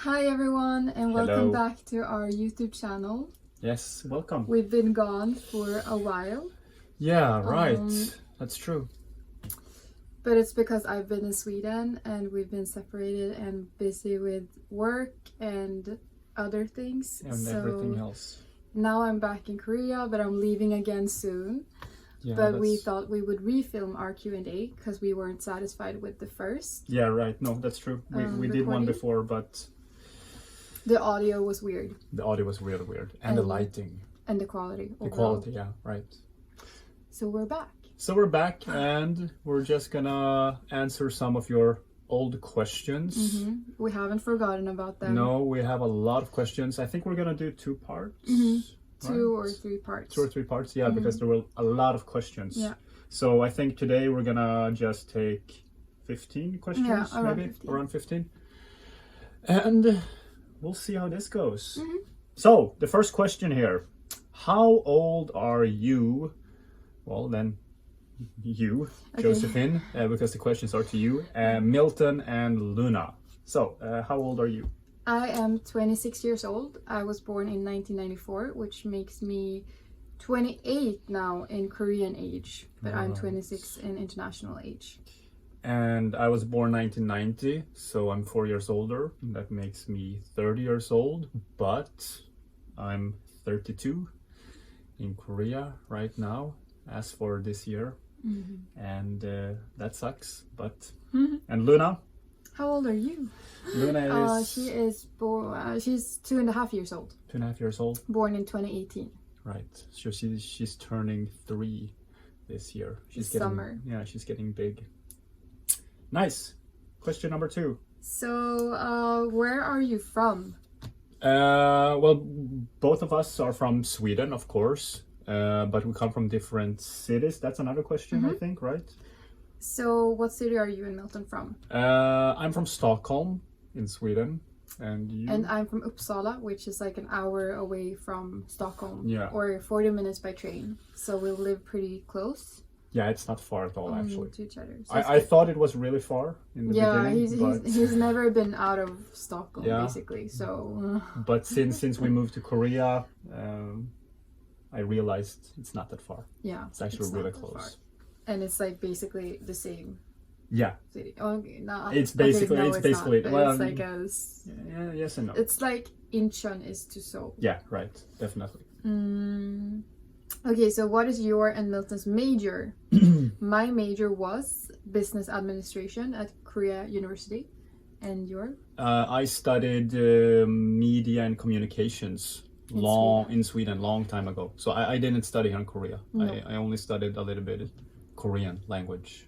Hi everyone and Hello. welcome back to our YouTube channel. Yes, welcome. We've been gone for a while, Yeah, right. That's true. but it's because I've been in Sweden and we've been separated and busy with work and other things. And everything else. Now I'm back in Korea, but I'm leaving again soon. Yeah, But we thought we would refilm our Q&A because we weren't satisfied with the first. Yeah, right. No, that's true. We did one recording. before, but The audio was weird. the audio was really weird. And the lighting. And the quality. The overall. quality, yeah, right. So we're back. So we're back and we're just gonna answer some of your old questions. We haven't forgotten about them. No, we have a lot of questions. I think we're gonna do two parts. Two or three parts. 2 or 3 parts, yeah, because there were a lot of questions. Yeah. So I think today we're gonna just take 15 questions, Yeah, around maybe 15. around 15, and we'll see how this goes. So the first question here: how old are you? Well, then you, Okay. Josephine, because the questions are to you, Milton and Luna. So how old are you? I am 26 years old. I was born in 1994, which makes me 28 now in Korean age, but I'm 26 in international age. And I was born 1990, so I'm 4 years older. That makes me 30 years old, but I'm 32 in Korea right now, as for this year. And that sucks, but... And Luna? How old are you? Luna is She is born. She's 2.5 years old. 2.5 years old. Born in 2018. Right. So she's turning 3 this year. She's This getting, summer. Yeah, she's getting big. Nice. Question number 2. So, where are you from? Well, both of us are from Sweden, of course, but we come from different cities. That's another question, I think, right? So, what city are you in Milton from? I'm from Stockholm in Sweden, and you? And I'm from Uppsala, which is like an hour away from Stockholm. Yeah. Or 40 minutes by train. So we live pretty close Yeah, it's not far at all, actually. to each other. So I thought it was really far in the beginning, but... he's never been out of Stockholm, Yeah. basically. So But since we moved to Korea, I realized it's not that far. yeah, It's actually not really that far. close. And it's like basically the same Yeah, city. Okay, no, It's basically- okay, no, it's basically- not, but well, it's like yeah, yes and no. it's like Incheon is to Seoul. Yeah, right, definitely. Okay, so what is your and Milton's major? My major was business administration at Korea University, and your? I studied media and communications in Sweden, long time ago. So I didn't study here in Korea. No. I only studied a little bit Korean language.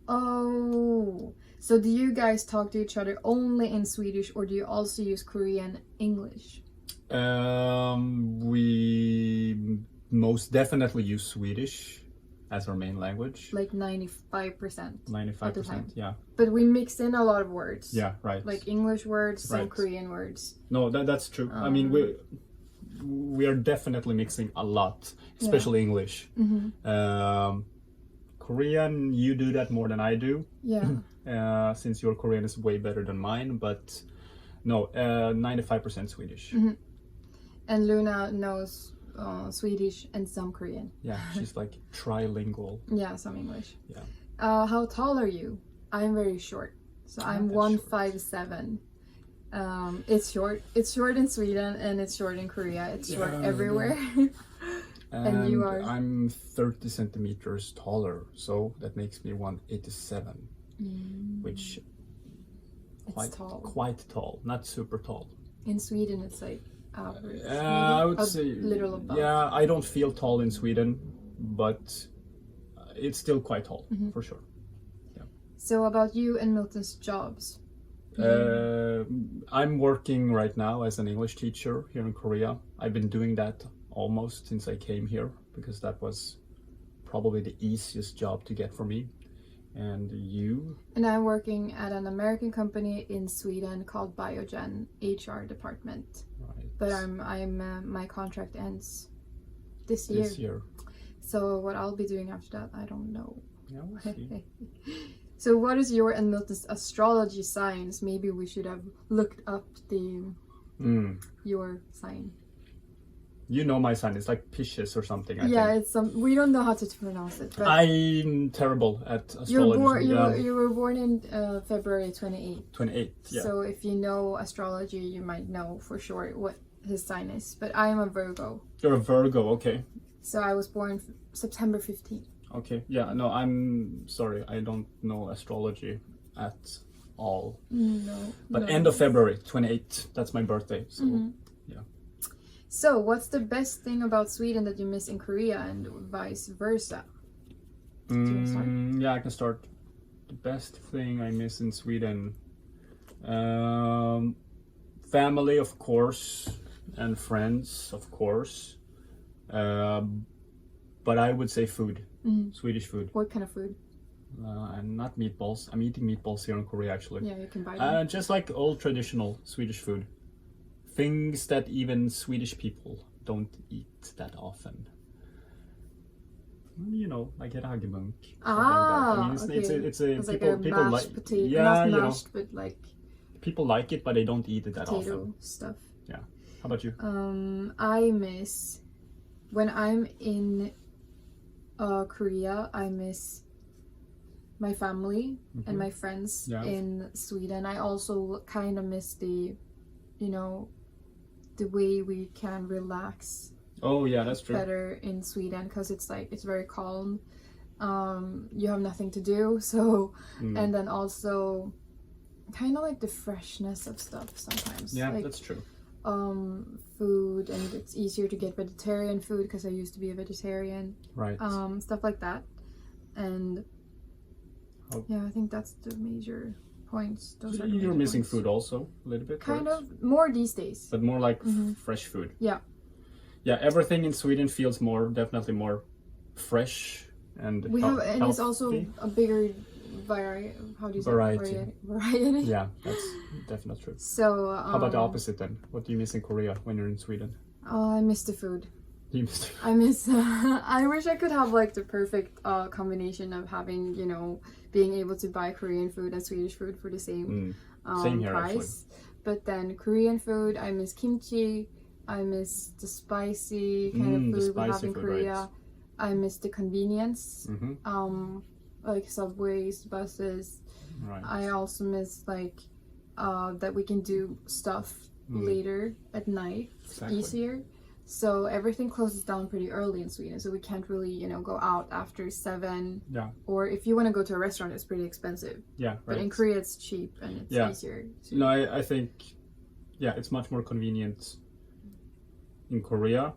Oh, so do you guys talk to each other only in Swedish, or do you also use Korean English? We most definitely use Swedish as our main language. Like 95%. 95%, yeah. But we mix in a lot of words. Yeah, right. Like English words, some Right. Korean words. No, that's true. I mean, we are definitely mixing a lot, especially English. Korean, you do that more than I do, Yeah. since your Korean is way better than mine. But no, 95% Swedish. And Luna knows Swedish and some Korean. Yeah, she's like trilingual. Yeah, some English. Yeah. How tall are you? I'm very short. So I'm that 157. It's short. It's short in Sweden and it's short in Korea. It's short Yeah, everywhere. And you are? I'm 30 centimeters taller, so that makes me 187, which tall. quite tall, not super tall. In Sweden, it's like average. I would A say little above. Yeah, I don't feel tall in Sweden, but it's still quite tall for sure. So about you and Milton's jobs. I'm working right now as an English teacher here in Korea. I've been doing that almost since I came here because that was probably the easiest job to get for me. And you? And I'm working at an American company in Sweden called Biogen HR department. Right. But my contract ends this year. This year. So what I'll be doing after that, I don't know. Yeah, we'll see. So what is your and Milton's astrology signs? Maybe we should have looked up your sign. You know my sign. It's like Pisces or something. I Yeah, think. it's we don't know how to pronounce it. But I'm terrible at astrology. you were born in February 28th. 28. Yeah. So if you know astrology, you might know for sure what his sign is. But I am a Virgo. You're a Virgo. Okay. So I was born September 15th. Okay. Yeah. No, I'm sorry. I don't know astrology at all. No. But no. end of February 28th. That's my birthday. So yeah. So what's the best thing about Sweden that you miss in Korea and vice versa? Do you want to start? Yeah, I can start. The best thing I miss in Sweden, family, of course, and friends, of course. But I would say food, Swedish food. What kind of food? And not meatballs. I'm eating meatballs here in Korea, actually. Yeah, you can buy them. Just like old traditional Swedish food. Things that even Swedish people don't eat that often. You know, like raggmunk. It's like people a people mashed like potato. yeah, Not you know, mashed, but like people like it, but they don't eat it that potato often. stuff. Yeah. How about you? I miss when I'm in Korea. I miss my family and my friends in Sweden. I also kind of miss the way we can relax Oh yeah, that's true. better in Sweden, because it's very calm. You have nothing to do, so and then also kind of like the freshness of stuff sometimes. Yeah, like, that's true. food, and it's easier to get vegetarian food because I used to be a vegetarian. Right. Stuff like that, and yeah, I think that's the major points. Those are the You're major missing points. food also a little bit. Kind right? of more these days. But more like fresh food. Yeah. Yeah, everything in Sweden feels definitely more fresh and We have, and it's healthy. also a bigger variety. How do you say Variety. Variety. Yeah, that's definitely true. So. How about the opposite then? What do you miss in Korea when you're in Sweden? I miss the food. You miss I miss. I wish I could have like the perfect combination of having, being able to buy Korean food and Swedish food for the same Same here, price. actually. But then Korean food, I miss kimchi. I miss the spicy kind of food we have in Korea. Right. I miss the convenience, Mm-hmm. like subways, buses. Right. I also miss like that we can do stuff later at night, Exactly. easier. So everything closes down pretty early in Sweden, so we can't really, go out after 7. Yeah. Or if you want to go to a restaurant, it's pretty expensive. Yeah, right. But in Korea, it's cheap and it's easier. No, I think, it's much more convenient in Korea.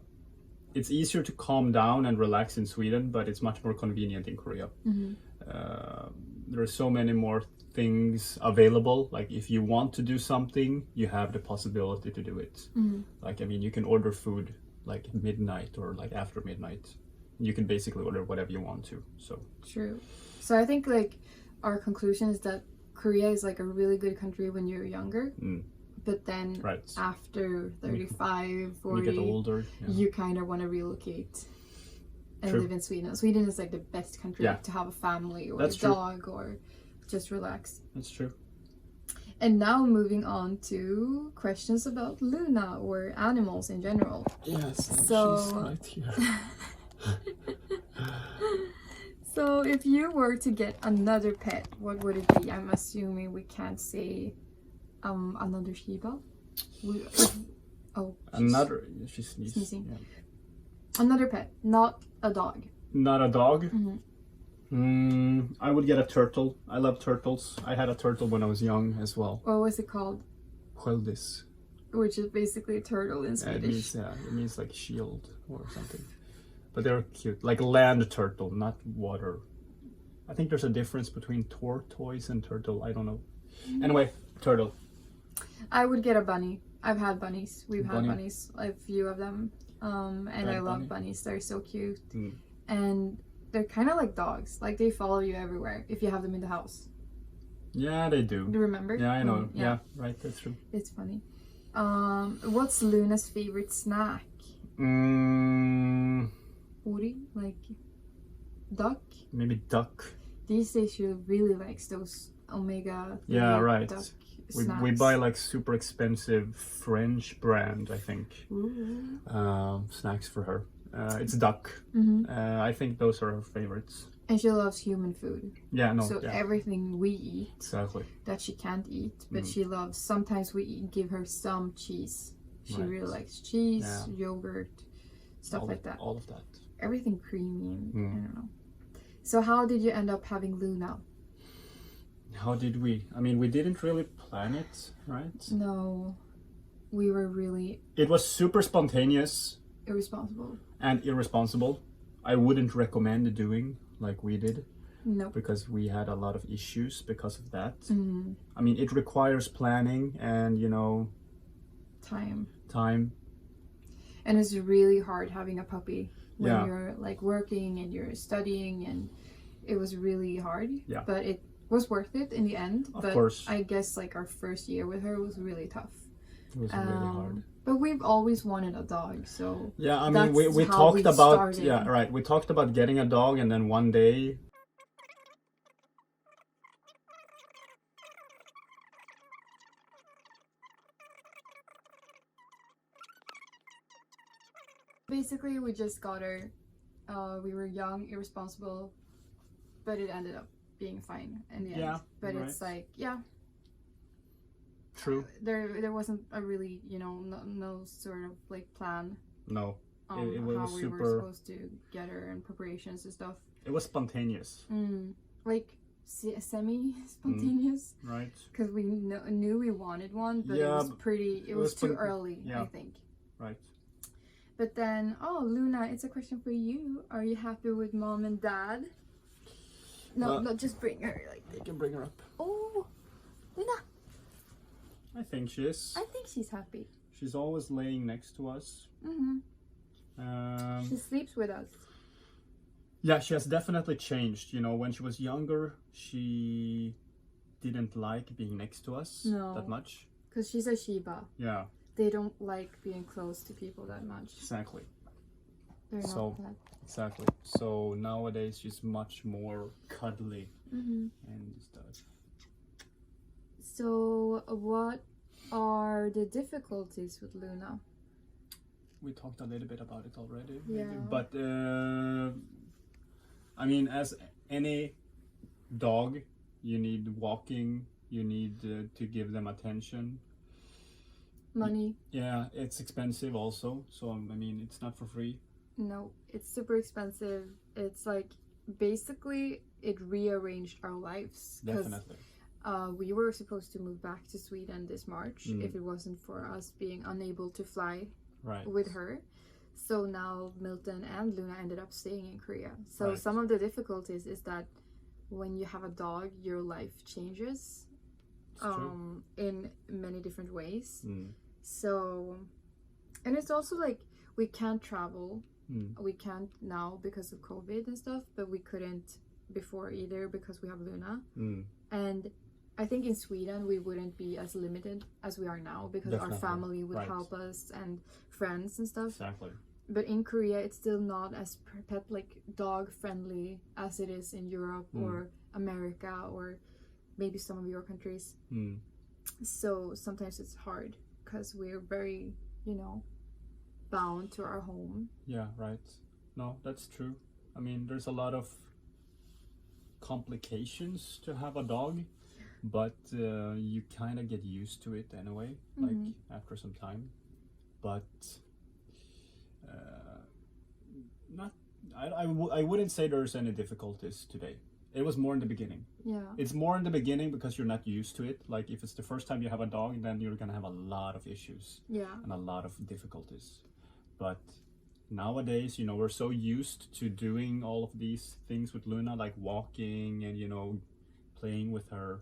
It's easier to calm down and relax in Sweden, but it's much more convenient in Korea. There are so many more things available. Like if you want to do something, you have the possibility to do it. Like, you can order food like midnight or like after midnight. You can basically order whatever you want to. So True. So I think like our conclusion is that Korea is like a really good country when you're younger. But then after 35, 40, when you get older, you kind of want to relocate and True. live in Sweden. Sweden is like the best country to have a family or That's a true. dog or just relax. That's true. And now moving on to questions about Luna or animals in general. Yes, So- she's right here. So if you were to get another pet, what would it be? I'm assuming we can't say another Shiba. She's Sneezing. Yeah. Another pet, not a dog. Not a dog. I would get a turtle. I love turtles. I had a turtle when I was young as well. What was it called? Sköldis. Which is basically a turtle in Swedish. It means like shield or something. But they're cute, like land turtle, not water. I think there's a difference between tortoise and turtle. I don't know. Anyway, turtle. I would get a bunny. I've had bunnies. We've had Bunny. bunnies, a few of them. And Bad I love bunny. bunnies. They're so cute. Mm. And they're kind of like dogs. Like they follow you everywhere if you have them in the house. Yeah, they do. Do you remember? Yeah, I know. Yeah. Yeah, right. That's true. It's funny. What's Luna's favorite snack? Mm, Ori? Like duck? maybe duck. these days she really likes those omega. Yeah, right. Duck We snacks. buy like super expensive French brand, I think, snacks for her. It's duck. I think those are her favorites. And she loves human food. Yeah, no. So yeah. everything we eat Exactly. that she can't eat, but she loves. Sometimes we give her some cheese. She really likes cheese, yogurt, stuff like that. All of that. Everything creamy. And, I don't know. So how did you end up having Luna? How did we? I mean, we didn't really plan it, right? No, we were really It was super spontaneous irresponsible. and irresponsible. I wouldn't recommend doing like we did. No. Because we had a lot of issues because of that. I mean, it requires planning and, you know, time. And it's really hard having a puppy when you're like working and you're studying, and it was really hard. Yeah. But it was worth it in the end. Of course. I guess like our first year with her was really tough. It was really hard. But we've always wanted a dog, so yeah. I mean, we talked about we talked about getting a dog, and then one day. Basically, we just got her. We were young, irresponsible, but it ended up being fine in the end. But it's like, True. There wasn't a really, you know, no sort of like plan. No. It was how super... we were supposed to get her and preparations and stuff. It was spontaneous. Like semi-spontaneous. Right. Because we knew we wanted one, but it was too early, I think. Right. But then, Luna, it's a question for you. Are you happy with mom and dad? No, just bring her like this. You can bring her up. Oh, Luna. I think she is. I think she's happy. She's always laying next to us. She sleeps with us. Yeah, she has definitely changed. You know, when she was younger, she didn't like being next to us that much. Because she's a Shiba. Yeah. They don't like being close to people that much. Exactly. They're not that. Exactly. So nowadays she's much more cuddly and stuff. So what are the difficulties with Luna? We talked a little bit about it already. Yeah. Maybe. But I mean, as any dog, you need walking. You need to give them attention. Money. Yeah, it's expensive also. So I mean, it's not for free. No, it's super expensive. It's like basically it rearranged our lives. Definitely. We were supposed to move back to Sweden this March if it wasn't for us being unable to fly with her. So now Milton and Luna ended up staying in Korea. So some of the difficulties is that when you have a dog, your life changes in many different ways. So, and it's also like we can't travel. We can't now because of COVID and stuff, but we couldn't before either because we have Luna. And I think in Sweden we wouldn't be as limited as we are now because our family would help us and friends and stuff. Exactly. But in Korea it's still not as pet like dog friendly as it is in Europe or America or maybe some of your countries. So sometimes it's hard because we're very, you know, bound to our home. Yeah, right. No, that's true. I mean, there's a lot of complications to have a dog, but you kind of get used to it anyway, like after some time. But I wouldn't say there's any difficulties today. It was more in the beginning. Yeah. It's more in the beginning because you're not used to it. Like if it's the first time you have a dog, then you're gonna have a lot of issues. Yeah. And a lot of difficulties. But nowadays, you know, we're so used to doing all of these things with Luna, like walking and, you know, playing with her.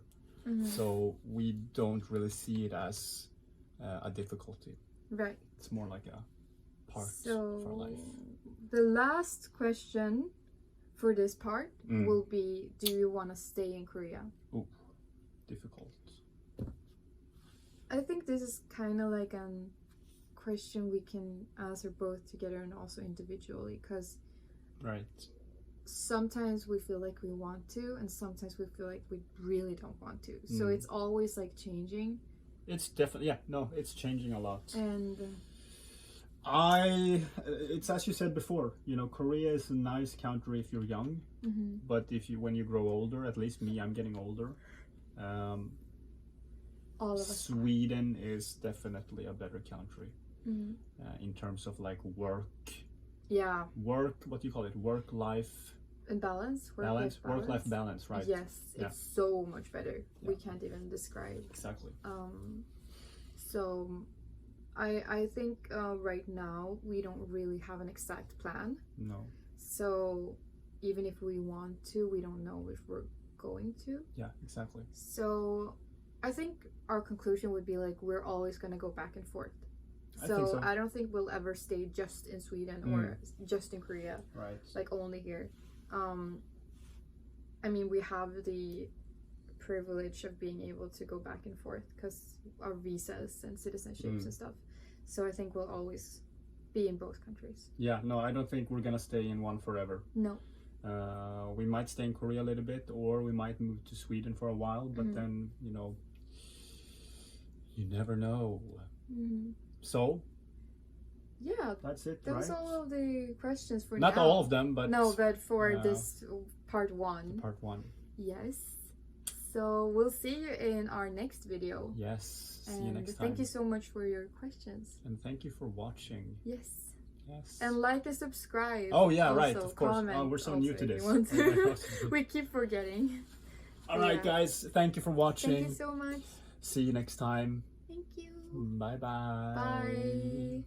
So we don't really see it as a difficulty. Right. It's more like a part of our life. The last question for this part will be, do you want to stay in Korea? Ooh, difficult. I think this is kind of like a question we can answer both together and also individually, because sometimes we feel like we want to, and sometimes we feel like we really don't want to. So it's always like changing. It's definitely, yeah, no, it's changing a lot. And it's as you said before, you know, Korea is a nice country if you're young, but when you grow older, at least me, I'm getting older. All of us. Sweden is definitely a better country in terms of like work. Yeah. What do you call it? Work-life balance. Work-life balance, right? Yes, it's so much better. Yeah. We can't even describe. Exactly. So I think right now we don't really have an exact plan. No. So even if we want to, we don't know if we're going to. Yeah, exactly. So I think our conclusion would be like we're always going to go back and forth. So I don't think we'll ever stay just in Sweden or just in Korea. Right. Like only here. I mean, we have the privilege of being able to go back and forth because our visas and citizenships and stuff. So I think we'll always be in both countries. Yeah, no, I don't think we're gonna stay in one forever. No. We might stay in Korea a little bit, or we might move to Sweden for a while, but then, you know, you never know. So yeah, that's it. That was all of the questions for not now. all of them, but but for this part 1. Part 1. Yes. So we'll see you in our next video. Yes. And see you next time. Thank you so much for your questions. And thank you for watching. Yes. Yes. And like and subscribe. Oh yeah, also, right. Of course. Oh, we're so new to this. We keep forgetting. All right, guys. Thank you for watching. Thank you so much. See you next time. Thank you. Bye-bye. Bye.